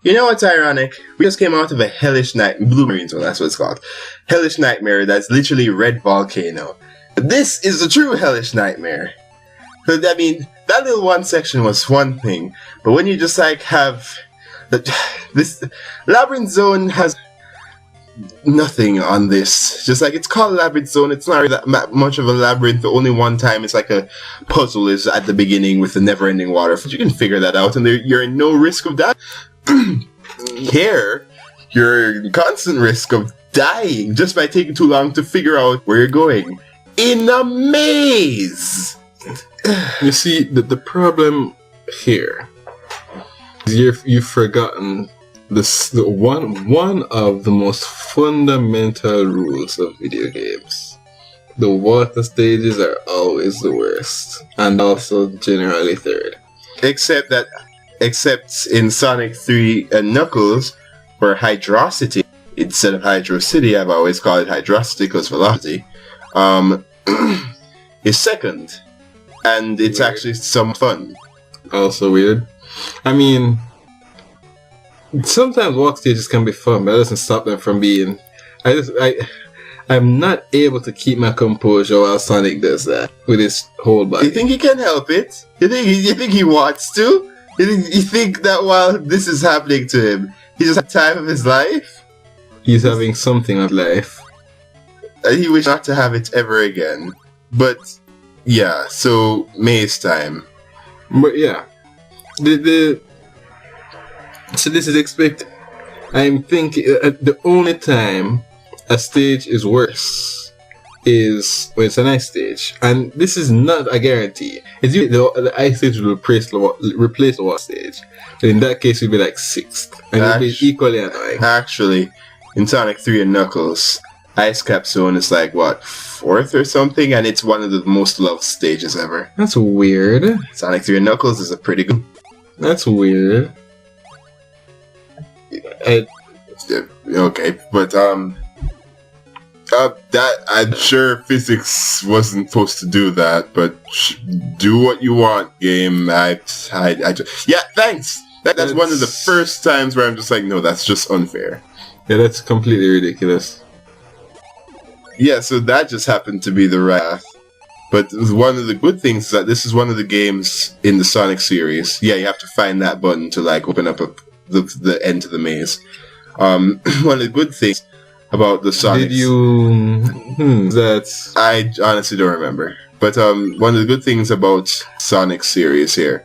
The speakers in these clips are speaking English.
You know what's ironic? We just came out of a hellish night, Blue Marine Zone, that's what it's called. Hellish Nightmare that's literally Red Volcano. This is the true Hellish Nightmare. So, I mean, that little one section was one thing, but when you just like have... this Labyrinth Zone has nothing on this. Just like, it's called Labyrinth Zone, it's not really that much of a labyrinth. The only one time it's like a puzzle is at the beginning with the never-ending water. You can figure that out, and you're in no risk of that. Here, you're in constant risk of dying just by taking too long to figure out where you're going. In a maze! You see, the problem here is you've forgotten one of the most fundamental rules of video games. The water stages are always the worst, and also generally third. Except in Sonic 3 and Knuckles, where Hydrocity, instead of Hydrocity, I've always called it Hydrocity because velocity, is second. And it's weird. Actually some fun. Also weird. I mean, sometimes walk stages can be fun, but that doesn't stop them from being... I'm not able to keep my composure while Sonic does that with his whole body. You think he can help it? You think he wants to? You think that while this is happening to him, he just had time of his life? He's having something of life. He wishes not to have it ever again. But, yeah, so, maze time. But, yeah. So this is expected. I'm thinking the only time a stage is worse is when it's an ice stage, and this is not a guarantee. It's usually the ice stage will replace the water stage. But in that case, it'll be like 6th, and it'll be equally annoying. Actually, in Sonic 3 and Knuckles, Ice Cap Zone is like what, 4th or something, and it's one of the most loved stages ever. That's weird. Sonic 3 and Knuckles is a pretty good. That's weird. Okay, but that I'm sure physics wasn't supposed to do that, but do what you want, game. Yeah, thanks. That's one of the first times where I'm just like, no, that's just unfair. Yeah, that's completely ridiculous. Yeah, so that just happened to be the wrath. But one of the good things is that this is one of the games in the Sonic series. Yeah, you have to find that button to like open up the end to the maze. One of the good things about the Sonic... Did you... I honestly don't remember. But one of the good things about Sonic series here...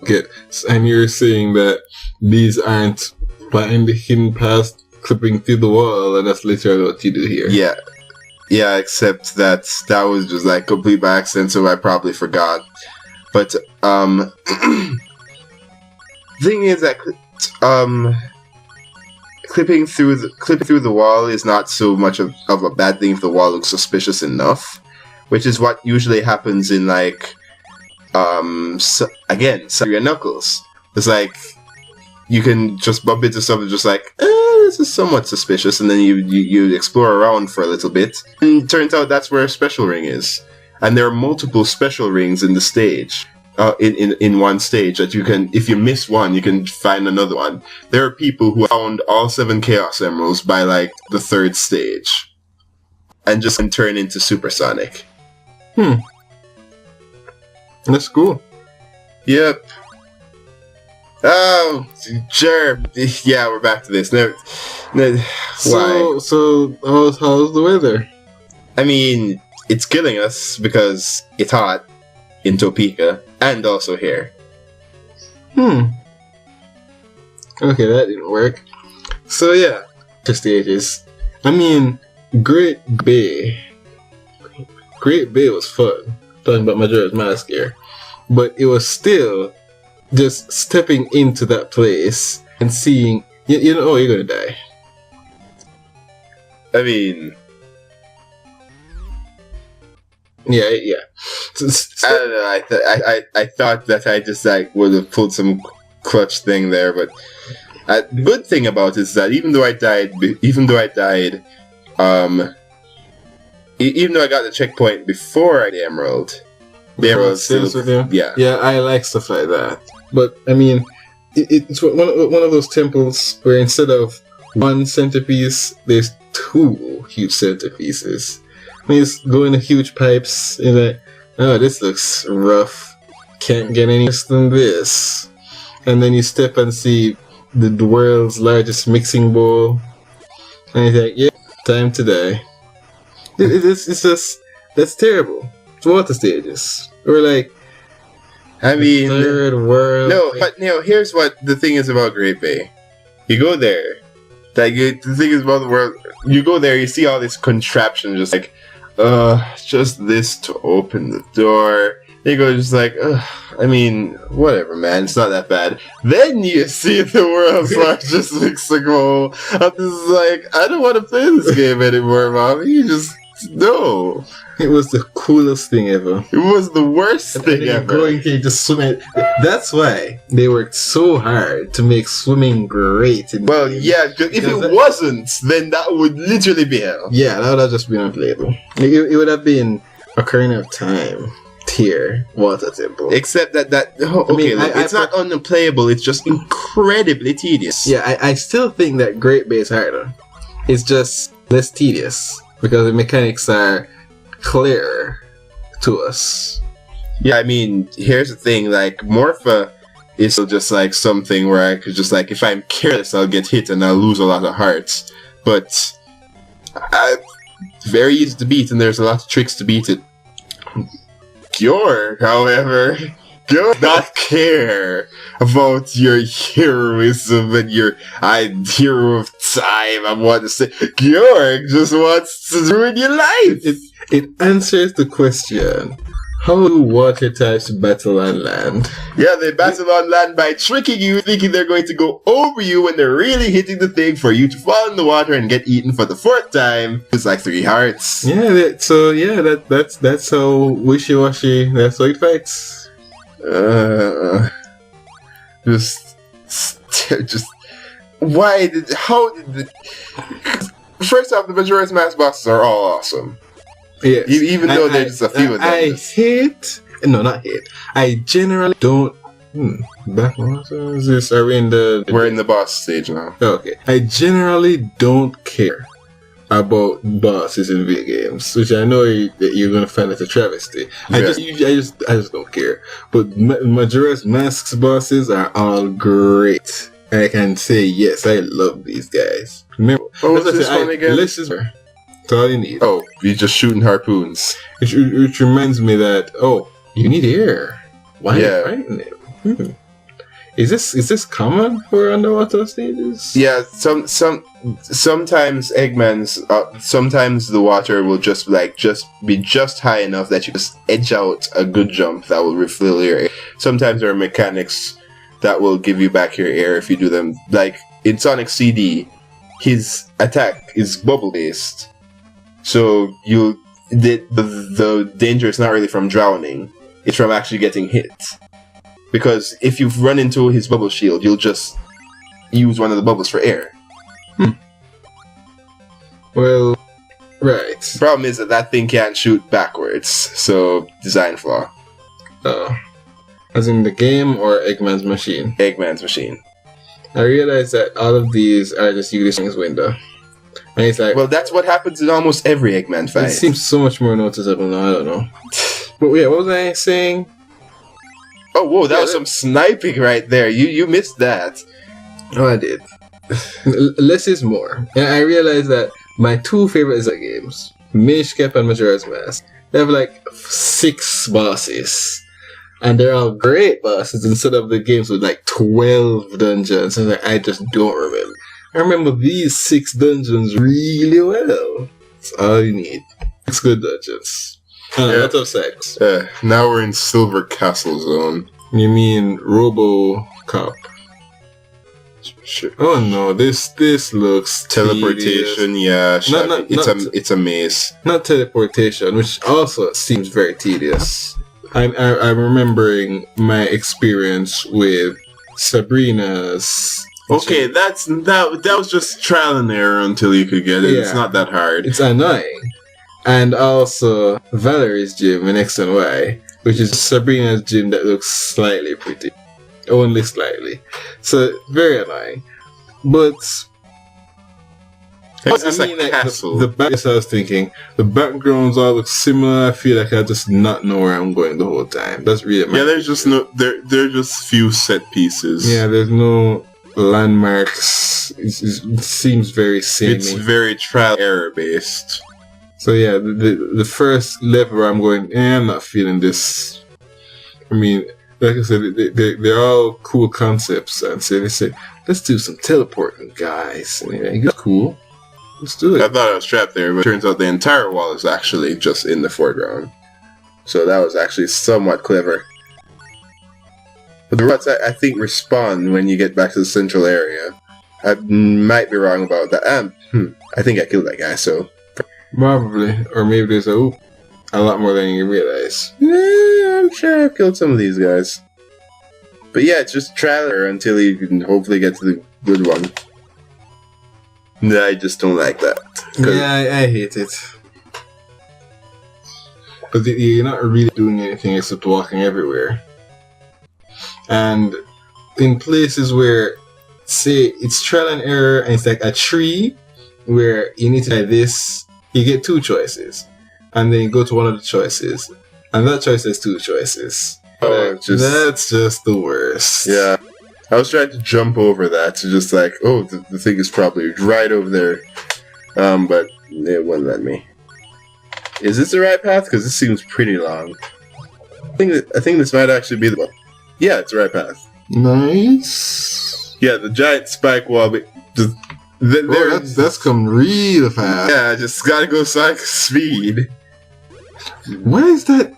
Okay, and you're saying that these aren't behind the hidden past clipping through the wall, and that's literally what you do here. Yeah. Yeah, except that was just like complete by accident, so I probably forgot. But, thing is that, clipping through the wall is not so much of a bad thing if the wall looks suspicious enough, which is what usually happens in like again, Sonic and Knuckles. It's like you can just bump into something just like this is somewhat suspicious, and then you explore around for a little bit, and it turns out that's where a special ring is, and there are multiple special rings in the stage. In one stage that you can, if you miss one, you can find another one. There are people who found all 7 Chaos Emeralds by like the 3rd stage, and just turn into Supersonic. That's cool. Yep. Oh, sure. Yeah, we're back to this. No, why? So how's the weather? I mean, it's killing us because it's hot in Topeka, and also here. Okay, that didn't work. So yeah, the stages. I mean, Great Bay was fun, talking about Majora's Mask here, but it was still just stepping into that place and seeing, you know, you're gonna die. I mean... Yeah. I don't know. I thought that I just like would have pulled some clutch thing there, but good thing about it is that even though I died, even though I got the checkpoint before the Emerald still, yeah. Yeah, I like stuff like that. But I mean, it's one of those temples where instead of one centerpiece, there's two huge centerpieces. I mean, just go into huge pipes, and like, oh, this looks rough. Can't get any worse than this. And then you step and see the world's largest mixing bowl, and you're like, yeah, time to die. It's just, that's terrible. It's water stages. We're like, I mean, third world. no, but here's what the thing is about Great Bay. You go there, the thing is about the world. You go there, you see all this contraption, just like, just this to open the door. You go just like, I mean, whatever, man. It's not that bad. Then you see the world's largest mixing bowl. I'm just like, I don't want to play this game anymore, Mom. You just no. It was the coolest thing ever. It was the worst thing ever. Going here, just swimming. That's why they worked so hard to make swimming great. Well, yeah, if it wasn't, then that would literally be hell. Yeah, that would have just been unplayable. It would have been Ocarina of Time tier water temple. Except that it's not unplayable. It's just incredibly tedious. Yeah, I still think that Great Bay is harder. It's just less tedious because the mechanics are clearer to us. Yeah, I mean, here's the thing, like, Morpha is still just like something where I could just like, if I'm careless, I'll get hit and I'll lose a lot of hearts. But very easy to beat, and there's a lot of tricks to beat it. Gyorg, however, does not care about your heroism and your I'm hero of time. I want to say, Gyorg just wants to ruin your life. It answers the question: how do water types battle on land? Yeah, they battle on land by tricking you, thinking they're going to go over you when they're really hitting the thing for you to fall in the water and get eaten for the fourth time. It's like 3 hearts. Yeah, that's how wishy-washy. That's how it fights. First off, the Majora's Mask bosses are all awesome. Yes. Even though there's a few of them. I generally don't. Are we in the? We're in the boss stage now. Okay. I generally don't care about bosses in video games, which I know that you're gonna find it a travesty. Yeah. I just don't care. But Majora's Mask's bosses are all great. I can say yes, I love these guys. Remember, what was this one again? That's all you need. Oh, you're just shooting harpoons. Which reminds me that, you need air. Why are you fighting it? Is this common for underwater stages? Yeah, sometimes Eggman's sometimes the water will just be just high enough that you just edge out a good jump that will refill your air. Sometimes there are mechanics that will give you back your air if you do them. Like in Sonic CD, his attack is bubble based. So the danger is not really from drowning, it's from actually getting hit. Because if you run into his bubble shield, you'll just use one of the bubbles for air. Well, right. The problem is that thing can't shoot backwards, so design flaw. Oh. As in the game or Eggman's machine? Eggman's machine. I realize that all of these are just Ulysses's window. And it's like, well, that's what happens in almost every Eggman fight. It seems so much more noticeable now, I don't know. But yeah, what was I saying? Oh, whoa, that was some sniping right there. You missed that. Oh, I did. Less is more. And I realized that my 2 favorite Zelda games, Minish Cap and Majora's Mask, they have like 6 bosses. And they're all great bosses instead of the games with like 12 dungeons. And I just don't remember. I remember these 6 dungeons really well. That's all you need. 6 good dungeons. And a lot of sex. Now we're in Silver Castle Zone. You mean RoboCop? Sure. Oh no, this looks teleportation. Tedious. Yeah, it's a maze. Not teleportation, which also seems very tedious. I'm remembering my experience with Sabrina's. Okay, that was just trial and error until you could get it. Yeah. It's not that hard. It's annoying. And also Valerie's gym in X and Y, which is Sabrina's gym that looks slightly pretty. only slightly. So very annoying. But It's just like like castle. the back. I was thinking the backgrounds all look similar. I feel like I just not know where I'm going the whole time. That's really my there's just no there are just few set pieces. Yeah, there's no landmarks. It seems very samey. It's very trial error based. So yeah, the first level where I'm going, I'm not feeling this. I mean, like I said, they're all cool concepts, and so they say, let's do some teleporting, guys. And you're like, cool. Let's do it. I thought I was trapped there, but it turns out the entire wall is actually just in the foreground. So that was actually somewhat clever. But the robots, I think, respawn when you get back to the central area. I might be wrong about that. I think I killed that guy, so... Probably. Or maybe there's a lot more than you realize. Yeah, I'm sure I've killed some of these guys. But yeah, it's just trial error until you can hopefully get to the good one. No, I just don't like that. Yeah, I hate it. Because you're not really doing anything except walking everywhere. And in places where, say, it's trial and error, and it's like a tree where you need to try this, you get 2 choices. And then you go to one of the choices, and that choice has 2 choices. Oh, that's just the worst. Yeah. I was trying to jump over that to just like, the thing is probably right over there. But it wouldn't let me. Is this the right path? Because this seems pretty long. I think this might actually be the one. Yeah, it's the right path. Nice. Yeah, the giant spike wall. That's come real fast. Yeah, I just gotta go speed. What is that?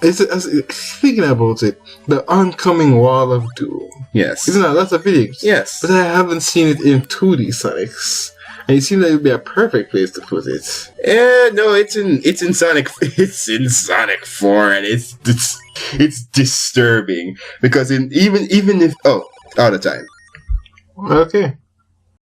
I was thinking about it. The oncoming wall of doom. Yes. Isn't that lots of videos? Yes. But I haven't seen it in 2D Sonics. And it seems like it would be a perfect place to put it. No, it's in Sonic 4, and it's disturbing because even if out of time. Okay.